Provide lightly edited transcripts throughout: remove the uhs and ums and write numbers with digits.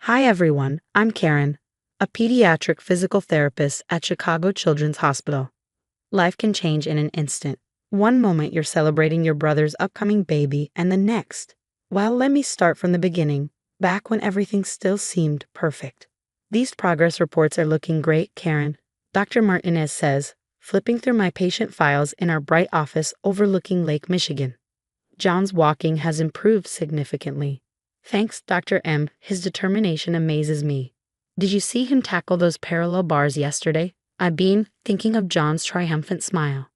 Hi everyone, I'm Karen, a pediatric physical therapist at Chicago Children's Hospital. Life can change in an instant. One moment you're celebrating your brother's upcoming baby, and the next. Well, let me start from the beginning, back when everything still seemed perfect. These progress reports are looking great, Karen, Dr. Martinez says, flipping through my patient files in our bright office overlooking Lake Michigan. John's walking has improved significantly. Thanks, Dr. M. His determination amazes me. Did you see him tackle those parallel bars yesterday? I've been thinking of John's triumphant smile.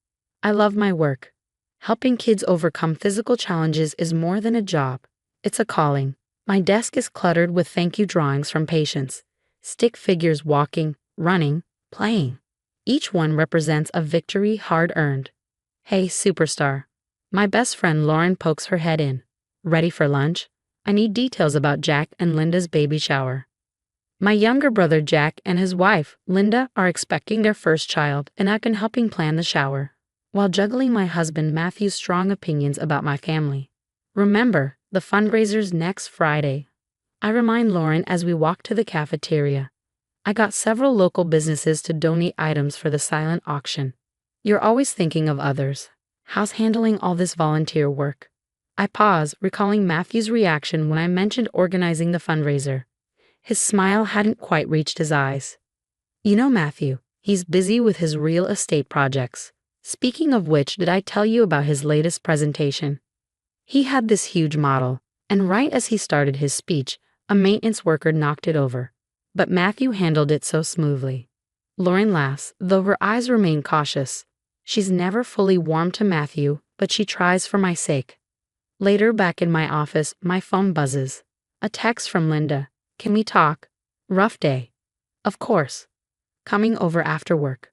I love my work. Helping kids overcome physical challenges is more than a job. It's a calling. My desk is cluttered with thank you drawings from patients. Stick figures walking, running, playing. Each one represents a victory hard-earned. Hey, superstar. My best friend Lauren pokes her head in. Ready for lunch? I need details about Jack and Linda's baby shower. My younger brother Jack and his wife, Linda, are expecting their first child, and I've been helping plan the shower, while juggling my husband Matthew's strong opinions about my family. Remember, the fundraiser's next Friday. I remind Lauren as we walk to the cafeteria. I got several local businesses to donate items for the silent auction. You're always thinking of others. How's handling all this volunteer work? I pause, recalling Matthew's reaction when I mentioned organizing the fundraiser. His smile hadn't quite reached his eyes. You know Matthew, he's busy with his real estate projects. Speaking of which, did I tell you about his latest presentation? He had this huge model, and right as he started his speech, a maintenance worker knocked it over. But Matthew handled it so smoothly. Lauren laughs, though her eyes remain cautious. She's never fully warmed to Matthew, but she tries for my sake. Later, back in my office, my phone buzzes. A text from Linda. Can we talk? Rough day. Of course. Coming over after work.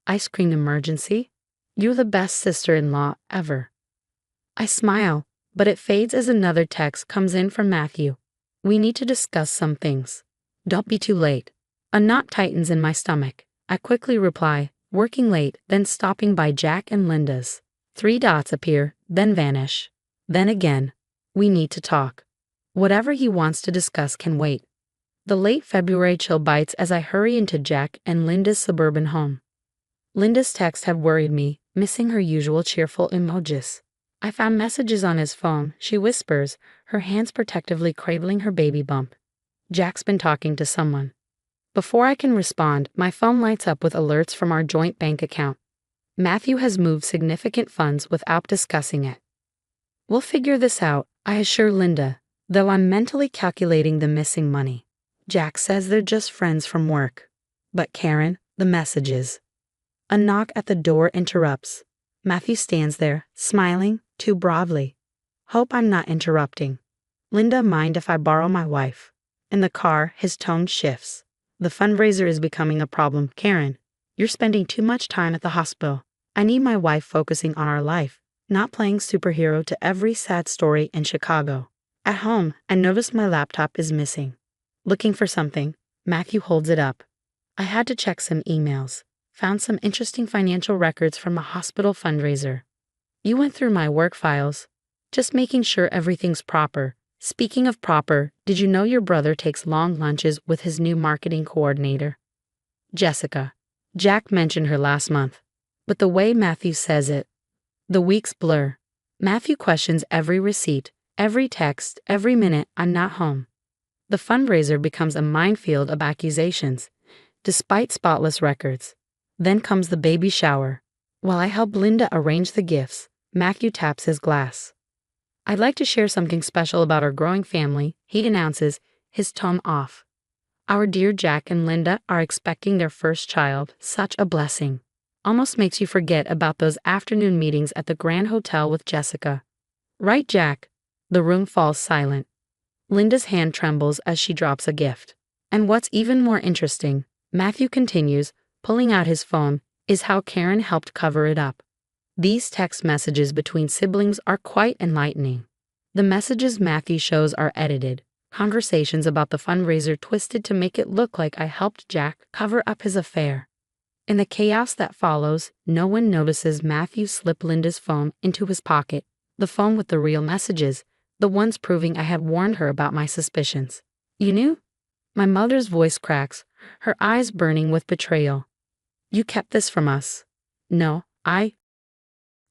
Ice cream emergency? You're the best sister-in-law ever. I smile, but it fades as another text comes in from Matthew. We need to discuss some things. Don't be too late. A knot tightens in my stomach. I quickly reply, working late, then stopping by Jack and Linda's. 3 dots appear, then vanish. Then again, we need to talk. Whatever he wants to discuss can wait. The late February chill bites as I hurry into Jack and Linda's suburban home. Linda's texts have worried me, missing her usual cheerful emojis. I found messages on his phone, she whispers, her hands protectively cradling her baby bump. Jack's been talking to someone. Before I can respond, my phone lights up with alerts from our joint bank account. Matthew has moved significant funds without discussing it. We'll figure this out, I assure Linda, though I'm mentally calculating the missing money. Jack says they're just friends from work. But Karen, the messages. A knock at the door interrupts. Matthew stands there, smiling, too broadly. Hope I'm not interrupting. Linda, mind if I borrow my wife? In the car, his tone shifts. The fundraiser is becoming a problem. Karen, you're spending too much time at the hospital. I need my wife focusing on our life, not playing superhero to every sad story in Chicago. At home, I notice my laptop is missing. Looking for something, Matthew holds it up. I had to check some emails. Found some interesting financial records from a hospital fundraiser. You went through my work files. Just making sure everything's proper. Speaking of proper, did you know your brother takes long lunches with his new marketing coordinator? Jessica. Jack mentioned her last month. But the way Matthew says it, the weeks blur. Matthew questions every receipt, every text, every minute I'm not home. The fundraiser becomes a minefield of accusations, despite spotless records. Then comes the baby shower. While I help Linda arrange the gifts, Matthew taps his glass. I'd like to share something special about our growing family, he announces, his tone off. Our dear Jack and Linda are expecting their first child, such a blessing. Almost makes you forget about those afternoon meetings at the Grand Hotel with Jessica. Right, Jack? The room falls silent. Linda's hand trembles as she drops a gift. And what's even more interesting, Matthew continues, pulling out his phone, is how Karen helped cover it up. These text messages between siblings are quite enlightening. The messages Matthew shows are edited, conversations about the fundraiser twisted to make it look like I helped Jack cover up his affair. In the chaos that follows, no one notices Matthew slip Linda's phone into his pocket, the phone with the real messages, the ones proving I had warned her about my suspicions. You knew? My mother's voice cracks, her eyes burning with betrayal. You kept this from us. No,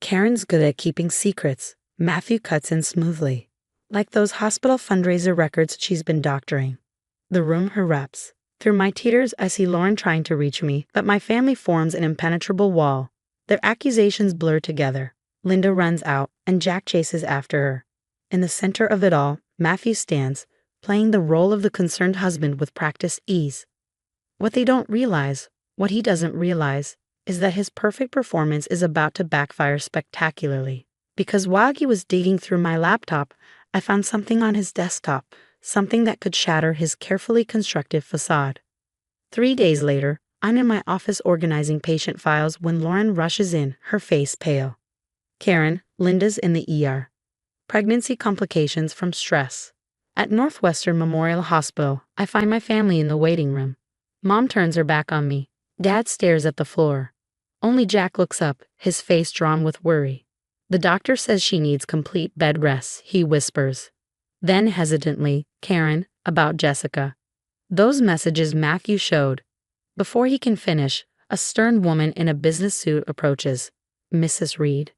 Karen's good at keeping secrets. Matthew cuts in smoothly. Like those hospital fundraiser records she's been doctoring. The room erupts. Through my tears, I see Lauren trying to reach me, but my family forms an impenetrable wall. Their accusations blur together. Linda runs out, and Jack chases after her. In the center of it all, Matthew stands, playing the role of the concerned husband with practiced ease. What they don't realize, what he doesn't realize, is that his perfect performance is about to backfire spectacularly. Because while he was digging through my laptop, I found something on his desktop, something that could shatter his carefully constructed facade. 3 days later, I'm in my office organizing patient files when Lauren rushes in, her face pale. Karen, Linda's in the ER. Pregnancy complications from stress. At Northwestern Memorial Hospital, I find my family in the waiting room. Mom turns her back on me. Dad stares at the floor. Only Jack looks up, his face drawn with worry. The doctor says she needs complete bed rest, he whispers. Then hesitantly, Karen, about Jessica. Those messages Matthew showed. Before he can finish, a stern woman in a business suit approaches. Mrs. Reed.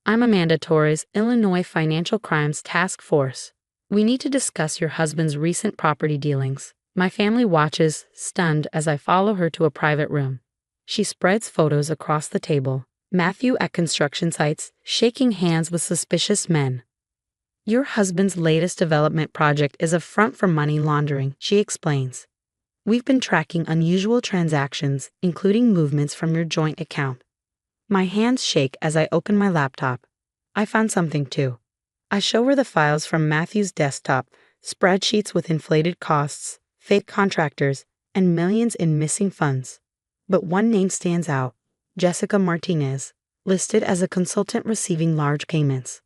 I'm Amanda Torres, Illinois Financial Crimes Task Force. We need to discuss your husband's recent property dealings. My family watches, stunned, as I follow her to a private room. She spreads photos across the table. Matthew at construction sites, shaking hands with suspicious men. Your husband's latest development project is a front for money laundering, she explains. We've been tracking unusual transactions, including movements from your joint account. My hands shake as I open my laptop. I found something too. I show her the files from Matthew's desktop, spreadsheets with inflated costs, fake contractors, and millions in missing funds. But one name stands out, Jessica Martinez, listed as a consultant receiving large payments.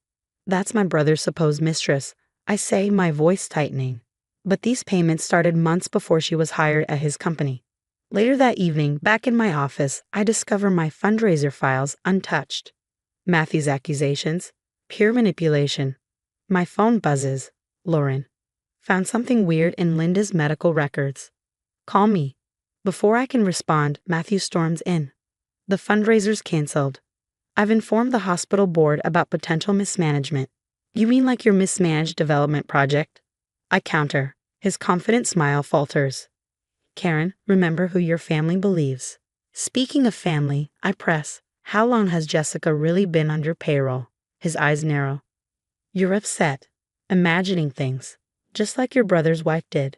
That's my brother's supposed mistress, I say, my voice tightening. But these payments started months before she was hired at his company. Later that evening, back in my office, I discover my fundraiser files untouched. Matthew's accusations, pure manipulation. My phone buzzes. Lauren. Found something weird in Linda's medical records. Call me. Before I can respond, Matthew storms in. The fundraiser's canceled. I've informed the hospital board about potential mismanagement. You mean like your mismanaged development project? I counter. His confident smile falters. Karen, remember who your family believes. Speaking of family, I press. How long has Jessica really been under payroll? His eyes narrow. You're upset. Imagining things. Just like your brother's wife did.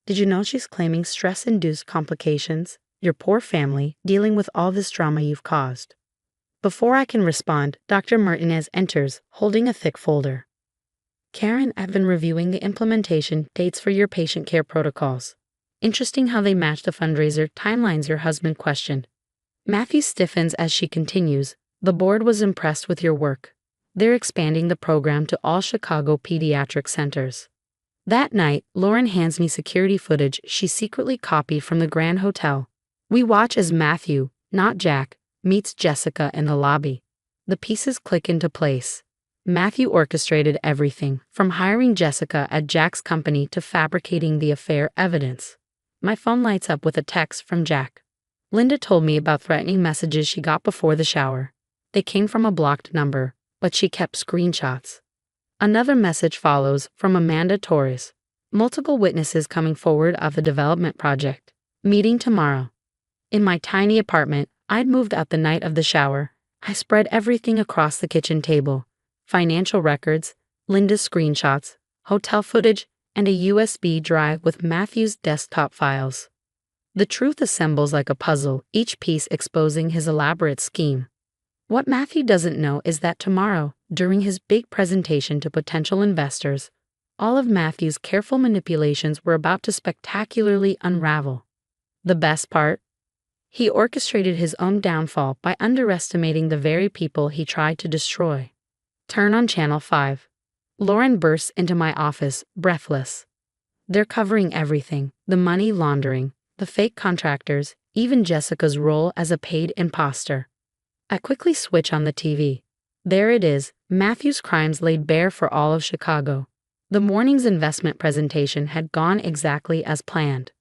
Did you know she's claiming stress-induced complications? Your poor family, dealing with all this drama you've caused. Before I can respond, Dr. Martinez enters, holding a thick folder. Karen, I've been reviewing the implementation dates for your patient care protocols. Interesting how they match the fundraiser timelines your husband questioned. Matthew stiffens as she continues. The board was impressed with your work. They're expanding the program to all Chicago pediatric centers. That night, Lauren hands me security footage she secretly copied from the Grand Hotel. We watch as Matthew, not Jack, meets Jessica in the lobby. The pieces click into place. Matthew orchestrated everything, from hiring Jessica at Jack's company to fabricating the affair evidence. My phone lights up with a text from Jack. Linda told me about threatening messages she got before the shower. They came from a blocked number, but she kept screenshots. Another message follows from Amanda Torres. Multiple witnesses coming forward of the development project. Meeting tomorrow. In my tiny apartment, I'd moved out the night of the shower. I spread everything across the kitchen table. Financial records, Linda's screenshots, hotel footage, and a USB drive with Matthew's desktop files. The truth assembles like a puzzle, each piece exposing his elaborate scheme. What Matthew doesn't know is that tomorrow, during his big presentation to potential investors, all of Matthew's careful manipulations were about to spectacularly unravel. The best part? He orchestrated his own downfall by underestimating the very people he tried to destroy. Turn on Channel 5. Lauren bursts into my office, breathless. They're covering everything, the money laundering, the fake contractors, even Jessica's role as a paid imposter. I quickly switch on the TV. There it is, Matthew's crimes laid bare for all of Chicago. The morning's investment presentation had gone exactly as planned.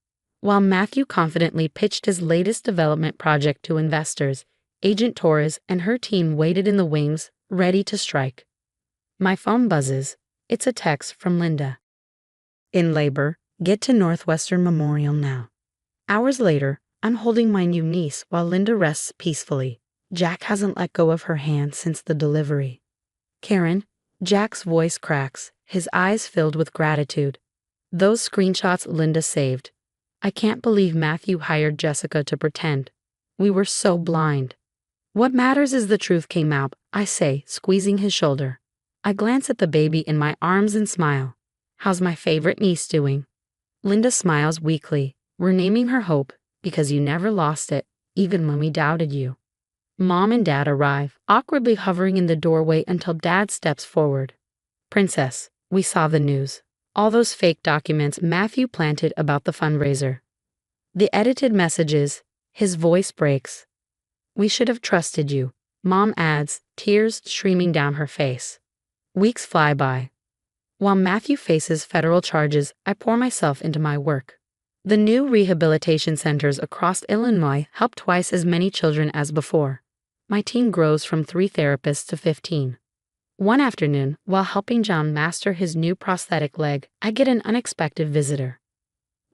While Matthew confidently pitched his latest development project to investors, Agent Torres and her team waited in the wings, ready to strike. My phone buzzes. It's a text from Linda. In labor, get to Northwestern Memorial now. Hours later, I'm holding my new niece while Linda rests peacefully. Jack hasn't let go of her hand since the delivery. Karen, Jack's voice cracks, his eyes filled with gratitude. Those screenshots Linda saved. I can't believe Matthew hired Jessica to pretend. We were so blind. What matters is the truth came out, I say, squeezing his shoulder. I glance at the baby in my arms and smile. How's my favorite niece doing? Linda smiles weakly. We're naming her Hope, because you never lost it, even when we doubted you. Mom and Dad arrive, awkwardly hovering in the doorway until Dad steps forward. Princess, we saw the news. All those fake documents Matthew planted about the fundraiser. The edited messages, his voice breaks. We should have trusted you, Mom adds, tears streaming down her face. Weeks fly by. While Matthew faces federal charges, I pour myself into my work. The new rehabilitation centers across Illinois help twice as many children as before. My team grows from 3 therapists to 15. One afternoon, while helping John master his new prosthetic leg, I get an unexpected visitor.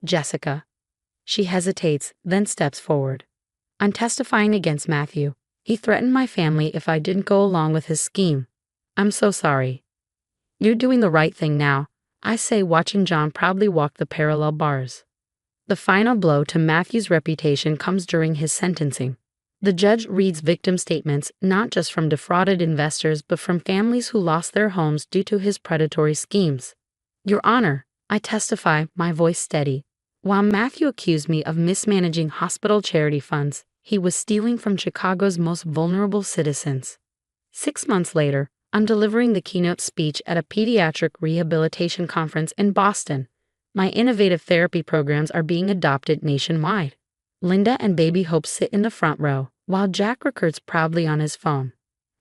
Jessica. She hesitates, then steps forward. I'm testifying against Matthew. He threatened my family if I didn't go along with his scheme. I'm so sorry. You're doing the right thing now, I say, watching John proudly walk the parallel bars. The final blow to Matthew's reputation comes during his sentencing. The judge reads victim statements not just from defrauded investors but from families who lost their homes due to his predatory schemes. Your Honor, I testify, my voice steady. While Matthew accused me of mismanaging hospital charity funds, he was stealing from Chicago's most vulnerable citizens. 6 months later, I'm delivering the keynote speech at a pediatric rehabilitation conference in Boston. My innovative therapy programs are being adopted nationwide. Linda and baby Hope sit in the front row, while Jack records proudly on his phone.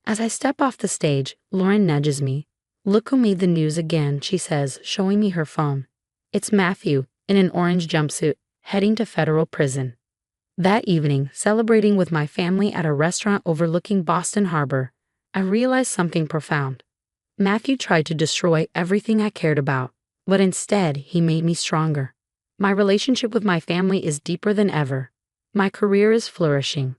As I step off the stage, Lauren nudges me. Look who made the news again, she says, showing me her phone. It's Matthew, in an orange jumpsuit, heading to federal prison. That evening, celebrating with my family at a restaurant overlooking Boston Harbor, I realized something profound. Matthew tried to destroy everything I cared about, but instead he made me stronger. My relationship with my family is deeper than ever. My career is flourishing.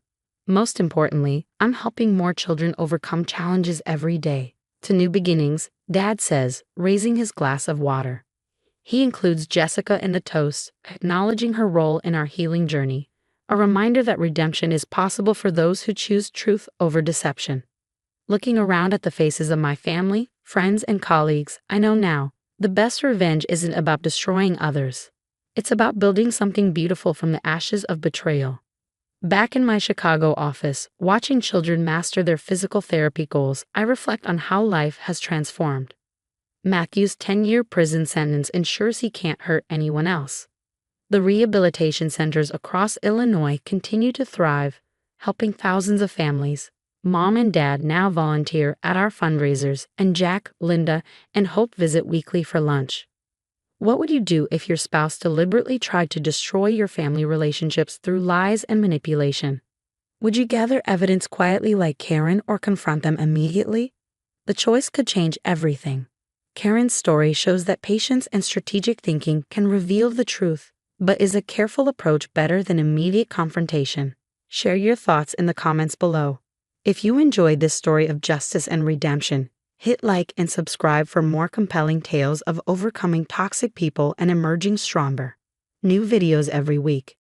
Most importantly, I'm helping more children overcome challenges every day. To new beginnings, Dad says, raising his glass of water. He includes Jessica in the toast, acknowledging her role in our healing journey, a reminder that redemption is possible for those who choose truth over deception. Looking around at the faces of my family, friends, and colleagues, I know now, the best revenge isn't about destroying others. It's about building something beautiful from the ashes of betrayal. Back in my Chicago office, watching children master their physical therapy goals, I reflect on how life has transformed. Matthew's 10-year prison sentence ensures he can't hurt anyone else. The rehabilitation centers across Illinois continue to thrive, helping thousands of families. Mom and Dad now volunteer at our fundraisers, and Jack, Linda, and Hope visit weekly for lunch. What would you do if your spouse deliberately tried to destroy your family relationships through lies and manipulation? Would you gather evidence quietly like Karen or confront them immediately? The choice could change everything. Karen's story shows that patience and strategic thinking can reveal the truth, but is a careful approach better than immediate confrontation? Share your thoughts in the comments below. If you enjoyed this story of justice and redemption, hit like and subscribe for more compelling tales of overcoming toxic people and emerging stronger. New videos every week.